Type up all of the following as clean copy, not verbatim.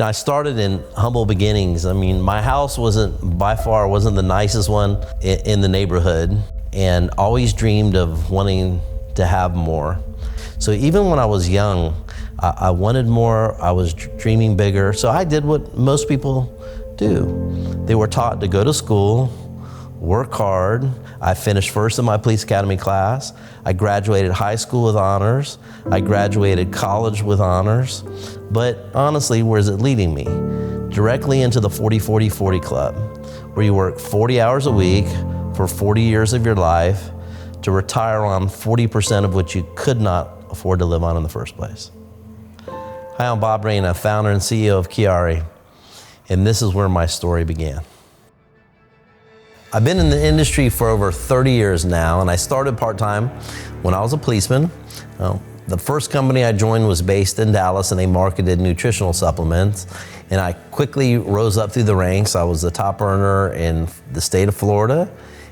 I started in humble beginnings. I mean, my house by far wasn't the nicest one in the neighborhood, and always dreamed of wanting to have more. So even when I was young, I wanted more, I was dreaming bigger. So I did what most people do. They were taught to go to school, work hard. I finished first in my police academy class. I graduated high school with honors. I graduated college with honors. But honestly, where is it leading me? Directly into the 40-40-40 club, where you work 40 hours a week for 40 years of your life to retire on 40% of what you could not afford to live on in the first place. Hi, I'm Bob Reina, founder and CEO of QuiAri, and this is where my story began. I've been in the industry for over 30 years now, and I started part-time when I was a policeman. The first company I joined was based in Dallas, and they marketed nutritional supplements. And I quickly rose up through the ranks. I was the top earner in the state of Florida,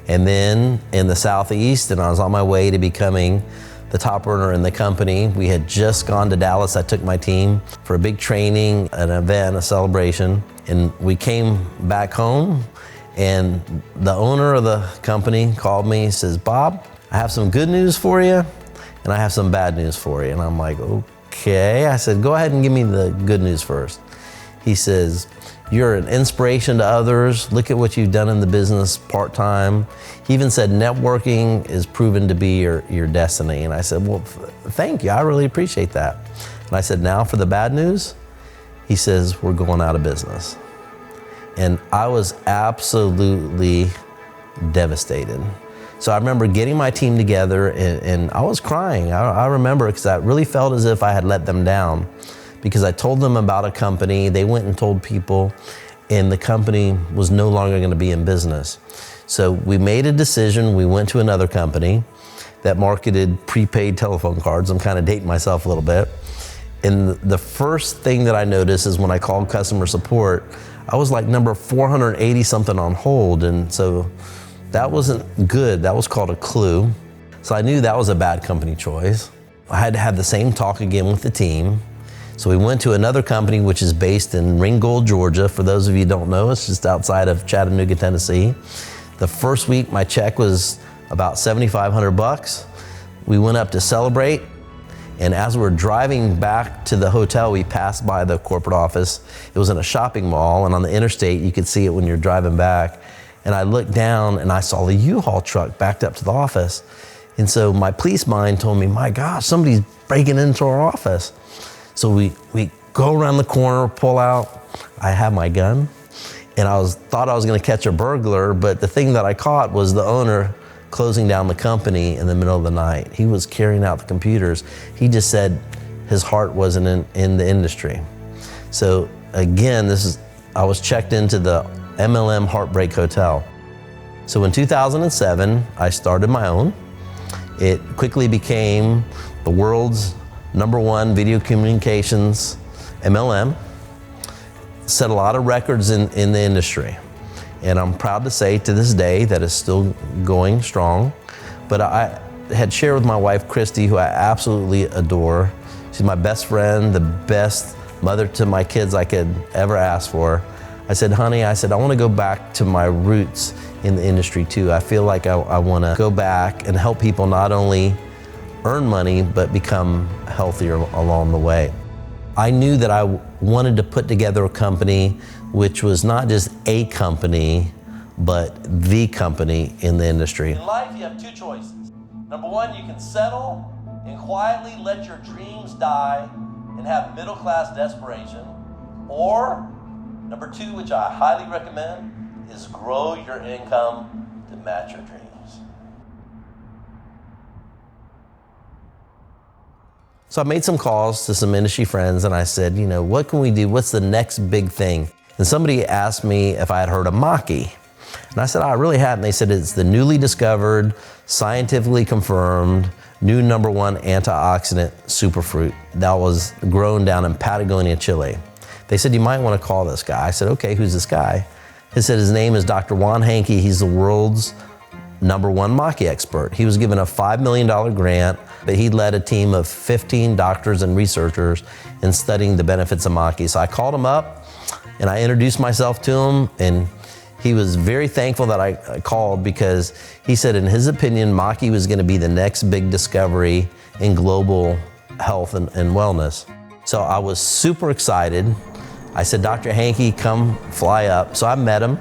and then in the Southeast, and I was on my way to becoming the top earner in the company. We had just gone to Dallas. I took my team for a big training, an event, a celebration, and we came back home, and the owner of the company called me. He says, "Bob, I have some good news for you, and I have some bad news for you." And I'm like, okay. I said, "Go ahead and give me the good news first." He says, "You're an inspiration to others. Look at what you've done in the business part-time." He even said, "Networking is proven to be your destiny." And I said, "Well, thank you. I really appreciate that." And I said, "Now for the bad news." He says, "We're going out of business." And I was absolutely devastated. So I remember getting my team together, and I was crying. I remember, because I really felt as if I had let them down, because I told them about a company. They went and told people, and the company was no longer going to be in business. So we made a decision. We went to another company that marketed prepaid telephone cards. I'm kind of dating myself a little bit. And the first thing that I noticed is when I called customer support, I was like number 480 something on hold. And so that wasn't good. That was called a clue. So I knew that was a bad company choice. I had to have the same talk again with the team. So we went to another company, which is based in Ringgold, Georgia. For those of you who don't know, it's just outside of Chattanooga, Tennessee. The first week, my check was about $7,500. We went up to celebrate. And as we were driving back to the hotel, we passed by the corporate office. It was in a shopping mall, and on the interstate, you could see it when you're driving back. And I looked down and I saw the U-Haul truck backed up to the office. And so my police mind told me, my gosh, somebody's breaking into our office. So we go around the corner, pull out. I have my gun, and thought I was gonna catch a burglar, but the thing that I caught was the owner closing down the company in the middle of the night. He was carrying out the computers. He just said his heart wasn't in the industry. So again, I was checked into the MLM Heartbreak Hotel. So in 2007, I started my own. It quickly became the world's #1 video communications MLM. Set a lot of records in the industry. And I'm proud to say to this day that it's still going strong. But I had shared with my wife, Christy, who I absolutely adore. She's my best friend, the best mother to my kids I could ever ask for. I said, "Honey," I want to go back to my roots in the industry too. I feel like I want to go back and help people not only earn money, but become healthier along the way. I knew that I wanted to put together a company which was not just a company, but the company in the industry. In life, you have two choices. Number one, you can settle and quietly let your dreams die and have middle-class desperation. Or, number two, which I highly recommend, is grow your income to match your dreams. So I made some calls to some industry friends, and I said, what can we do? What's the next big thing? And somebody asked me if I had heard of Maki. And I said, I really hadn't. They said, it's the newly discovered, scientifically confirmed, new #1 antioxidant superfruit that was grown down in Patagonia, Chile. They said, you might want to call this guy. I said, okay, who's this guy? He said his name is Dr. Juan Hankey. He's the world's #1 Maki expert. He was given a $5 million grant but he led a team of 15 doctors and researchers in studying the benefits of maki. So I called him up and I introduced myself to him, and he was very thankful that I called, because he said in his opinion, maki was gonna be the next big discovery in global health and wellness. So I was super excited. I said, Dr. Hankey, come fly up. So I met him.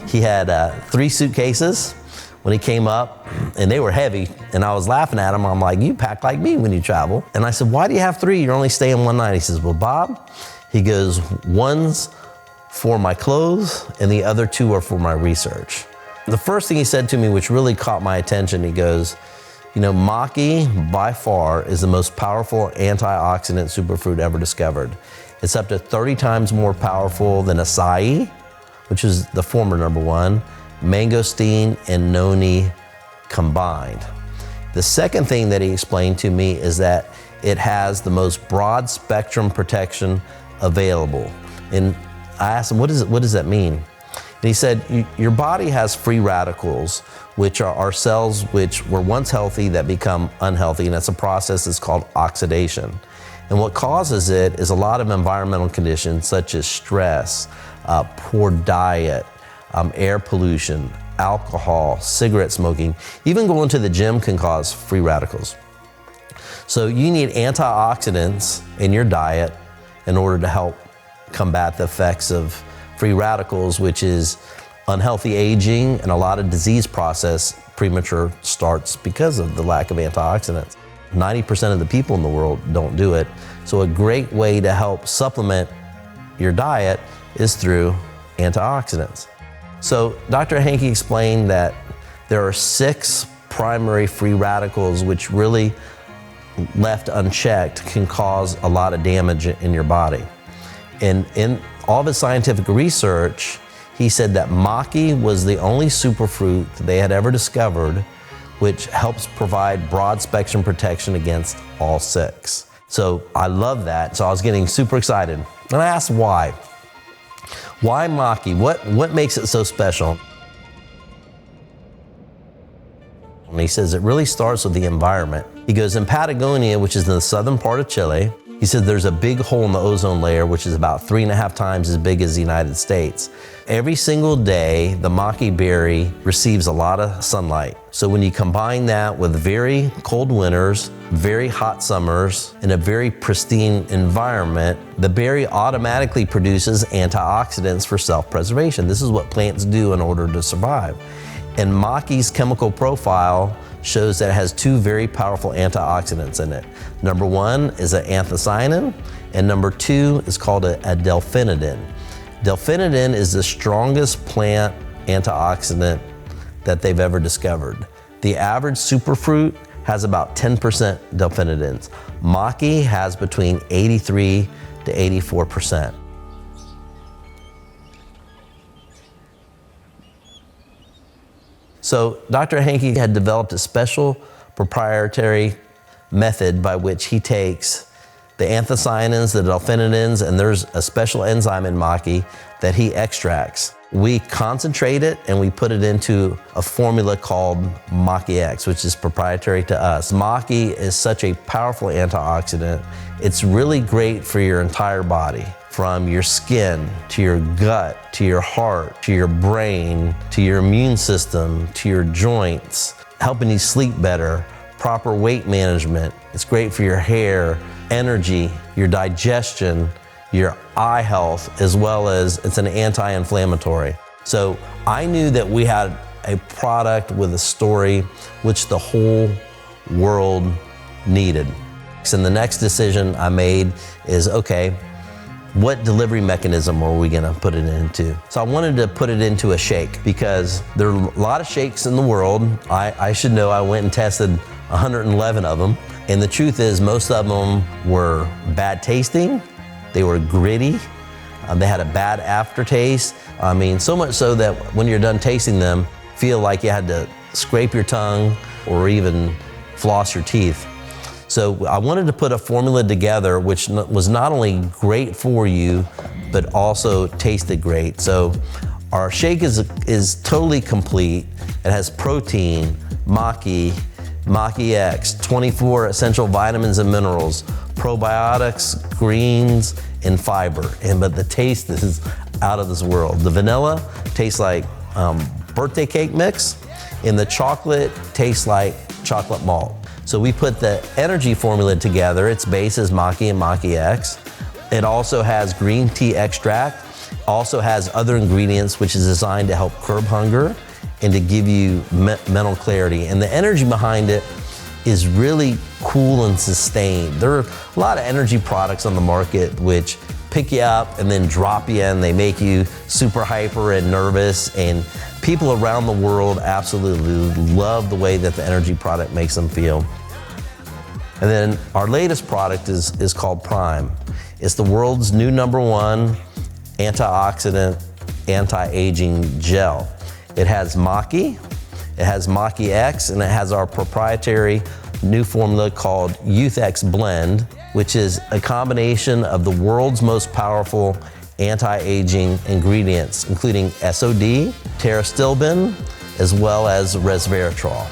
He had 3 suitcases when he came up, and they were heavy. And I was laughing at him. I'm like, you pack like me when you travel. And I said, why do you have 3? You're only staying one night. He says, well, Bob, he goes, one's for my clothes and the other 2 are for my research. The first thing he said to me, which really caught my attention, he goes, you know, maki by far is the most powerful antioxidant superfruit ever discovered. It's up to 30 times more powerful than acai, which is the former number 1, mangosteen and noni combined. The second thing that he explained to me is that it has the most broad spectrum protection available. And I asked him, what does that mean? And he said, your body has free radicals, which are our cells which were once healthy that become unhealthy, and that's a process that's called oxidation. And what causes it is a lot of environmental conditions such as stress, poor diet, air pollution, alcohol, cigarette smoking, even going to the gym can cause free radicals. So you need antioxidants in your diet in order to help combat the effects of free radicals, which is unhealthy aging and a lot of disease process premature starts because of the lack of antioxidants. 90% of the people in the world don't do it. So a great way to help supplement your diet is through antioxidants. So Dr. Hankey explained that there are 6 primary free radicals which really, left unchecked, can cause a lot of damage in your body. And in all of his scientific research, he said that maki was the only superfruit that they had ever discovered which helps provide broad spectrum protection against all 6. So I love that. So I was getting super excited. And I asked why. Why maki? What makes it so special? And he says it really starts with the environment. He goes, in Patagonia, which is in the southern part of Chile, he said there's a big hole in the ozone layer, which is about 3.5 times as big as the United States. Every single day, the maki berry receives a lot of sunlight. So when you combine that with very cold winters, very hot summers, and a very pristine environment, the berry automatically produces antioxidants for self-preservation. This is what plants do in order to survive. And maki's chemical profile shows that it has 2 very powerful antioxidants in it. Number 1 is an anthocyanin, and number 2 is called a delphinidin. Delphinidin is the strongest plant antioxidant that they've ever discovered. The average superfruit has about 10% delphinidins. Maki has between 83 to 84%. So Dr. Hankey had developed a special proprietary method by which he takes the anthocyanins, the delphinidins, and there's a special enzyme in maki that he extracts. We concentrate it and we put it into a formula called Maki X, which is proprietary to us. Maki is such a powerful antioxidant. It's really great for your entire body, from your skin, to your gut, to your heart, to your brain, to your immune system, to your joints, helping you sleep better, proper weight management. It's great for your hair, energy, your digestion, your eye health, as well as it's an anti-inflammatory. So I knew that we had a product with a story which the whole world needed. And the next decision I made is, okay, what delivery mechanism are we gonna put it into? So I wanted to put it into a shake because there are a lot of shakes in the world. I should know, I went and tested 111 of them. And the truth is most of them were bad tasting, they were gritty, they had a bad aftertaste. I mean, so much so that when you're done tasting them, feel like you had to scrape your tongue or even floss your teeth. So I wanted to put a formula together which was not only great for you, but also tasted great. So our shake is totally complete. It has protein, maki, Maki X, 24 essential vitamins and minerals, probiotics, greens, and fiber. But the taste is out of this world. The vanilla tastes like birthday cake mix, and the chocolate tastes like chocolate malt. So we put the energy formula together. Its base is Maki and Maki X. It also has green tea extract, also has other ingredients which is designed to help curb hunger and to give you mental clarity. And the energy behind it is really cool and sustained. There are a lot of energy products on the market which pick you up and then drop you in. They make you super hyper and nervous, and people around the world absolutely love the way that the energy product makes them feel. And then our latest product is called Prime. It's the world's new #1 antioxidant, anti-aging gel. It has Maki, it has Maki X, and it has our proprietary new formula called Youth X Blend, which is a combination of the world's most powerful anti-aging ingredients, including SOD, pterostilbene, as well as resveratrol.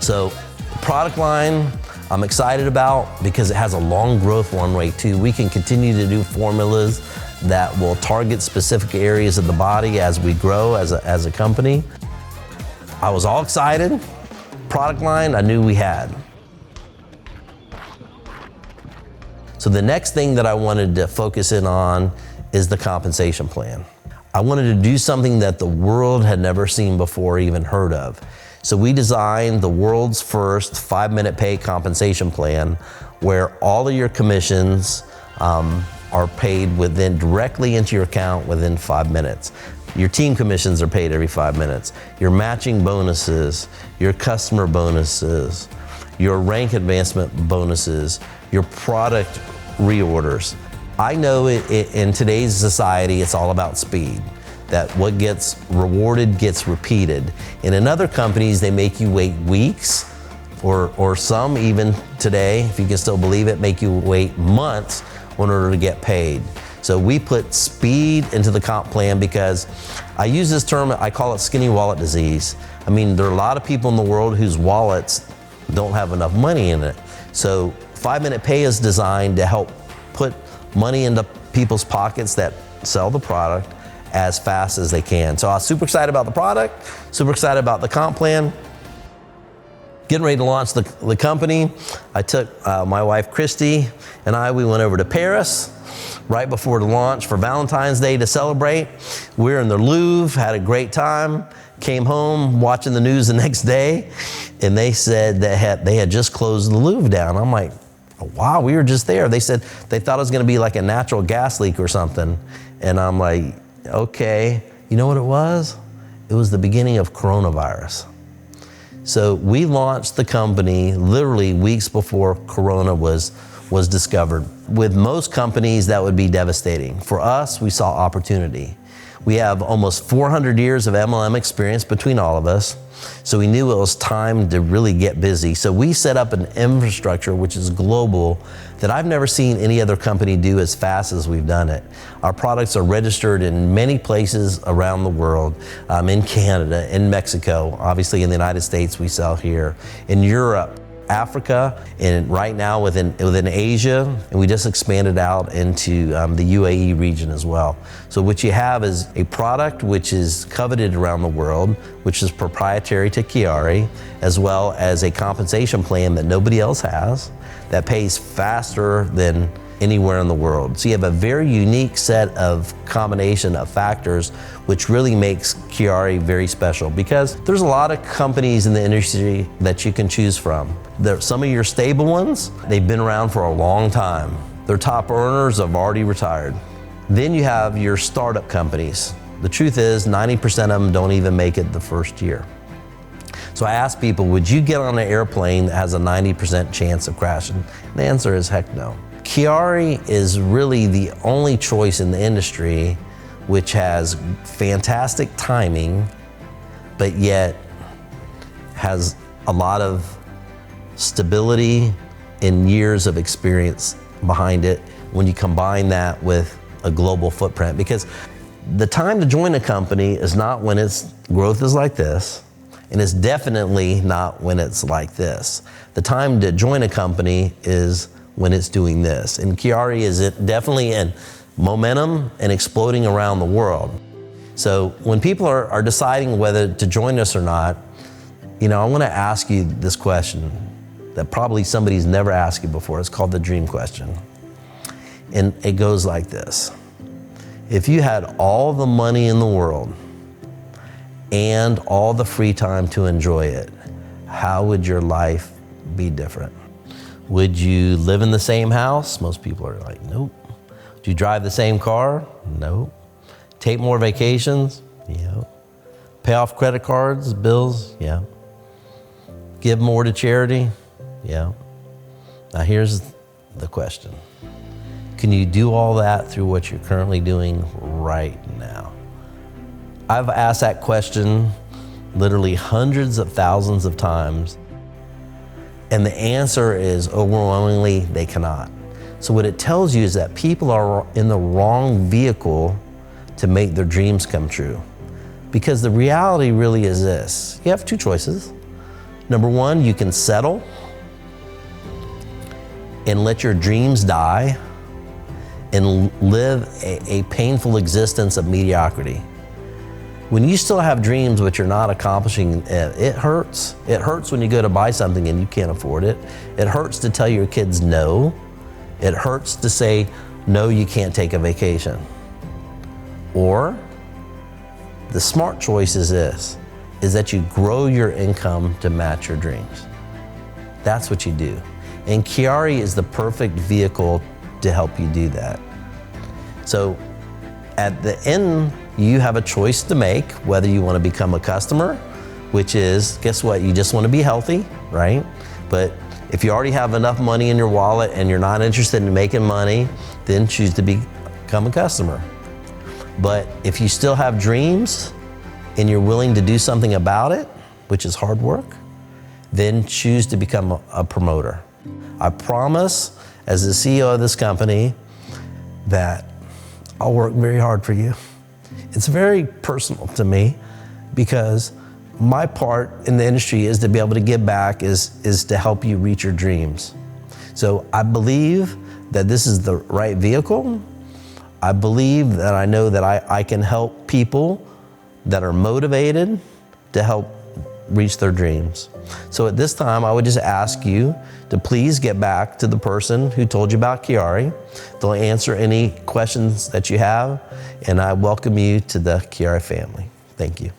So the product line I'm excited about because it has a long growth runway too. We can continue to do formulas that will target specific areas of the body as we grow as a company. I was all excited. Product line I knew we had. So the next thing that I wanted to focus in on is the compensation plan. I wanted to do something that the world had never seen before, even heard of. So we designed the world's first 5-minute pay compensation plan where all of your commissions are paid directly into your account within 5 minutes. Your team commissions are paid every 5 minutes. Your matching bonuses, your customer bonuses, your rank advancement bonuses, your product reorders. I know in today's society, it's all about speed, that what gets rewarded gets repeated. And in other companies, they make you wait weeks, or some even today, if you can still believe it, make you wait months in order to get paid. So we put speed into the comp plan because I use this term, I call it skinny wallet disease. I mean, there are a lot of people in the world whose wallets don't have enough money in it. So 5-minute pay is designed to help put money into people's pockets that sell the product as fast as they can. So I was super excited about the product, super excited about the comp plan. Getting ready to launch the company, I took my wife Christy and we went over to Paris right before the launch for Valentine's Day to celebrate. We were in the Louvre, had a great time, came home watching the news the next day, and they said that they had just closed the Louvre down. I'm like, wow, we were just there. They said they thought it was gonna be like a natural gas leak or something. And I'm like, okay, you know what it was? It was the beginning of coronavirus. So we launched the company literally weeks before Corona was discovered. With most companies, that would be devastating. For us, we saw opportunity. We have almost 400 years of MLM experience between all of us, so we knew it was time to really get busy. So we set up an infrastructure which is global that I've never seen any other company do as fast as we've done it. Our products are registered in many places around the world, in Canada, in Mexico, obviously in the United States we sell here, in Europe, Africa, and right now within Asia, and we just expanded out into the UAE region as well. So what you have is a product which is coveted around the world, which is proprietary to QuiAri, as well as a compensation plan that nobody else has, that pays faster than anywhere in the world. So you have a very unique set of combination of factors which really makes QuiAri very special, because there's a lot of companies in the industry that you can choose from. Some of your stable ones, they've been around for a long time. Their top earners have already retired. Then you have your startup companies. The truth is 90% of them don't even make it the first year. So I ask people, would you get on an airplane that has a 90% chance of crashing? And the answer is heck no. QuiAri is really the only choice in the industry which has fantastic timing, but yet has a lot of stability and years of experience behind it when you combine that with a global footprint. Because the time to join a company is not when its growth is like this, And it's definitely not when it's like this. The time to join a company is when it's doing this. And QuiAri is definitely in momentum and exploding around the world. So when people are deciding whether to join us or not, I want to ask you this question that probably somebody's never asked you before. It's called the dream question. And it goes like this. If you had all the money in the world and all the free time to enjoy it, how would your life be different? Would you live in the same house? Most people are like, nope. Do you drive the same car? Nope. Take more vacations? Yeah. Pay off credit cards, bills? Yeah. Give more to charity? Yeah. Now here's the question. Can you do all that through what you're currently doing right now? I've asked that question literally hundreds of thousands of times, and the answer is overwhelmingly they cannot. So what it tells you is that people are in the wrong vehicle to make their dreams come true. Because the reality really is this. You have two choices. Number one, you can settle and let your dreams die and live a painful existence of mediocrity. When you still have dreams but you're not accomplishing it, it hurts. It hurts when you go to buy something and you can't afford it. It hurts to tell your kids no. It hurts to say, no, you can't take a vacation. Or the smart choice is this, is that you grow your income to match your dreams. That's what you do. And QuiAri is the perfect vehicle to help you do that. So at the end, you have a choice to make whether you want to become a customer, which is, guess what? You just want to be healthy, right? But if you already have enough money in your wallet and you're not interested in making money, then choose to become a customer. But if you still have dreams and you're willing to do something about it, which is hard work, then choose to become a promoter. I promise, as the CEO of this company, that I'll work very hard for you. It's very personal to me because my part in the industry is to be able to give back, is to help you reach your dreams. So I believe that this is the right vehicle. I believe that I know that I can help people that are motivated to help reach their dreams. So at this time, I would just ask you to please get back to the person who told you about QuiAri. They'll answer any questions that you have, and I welcome you to the QuiAri family. Thank you.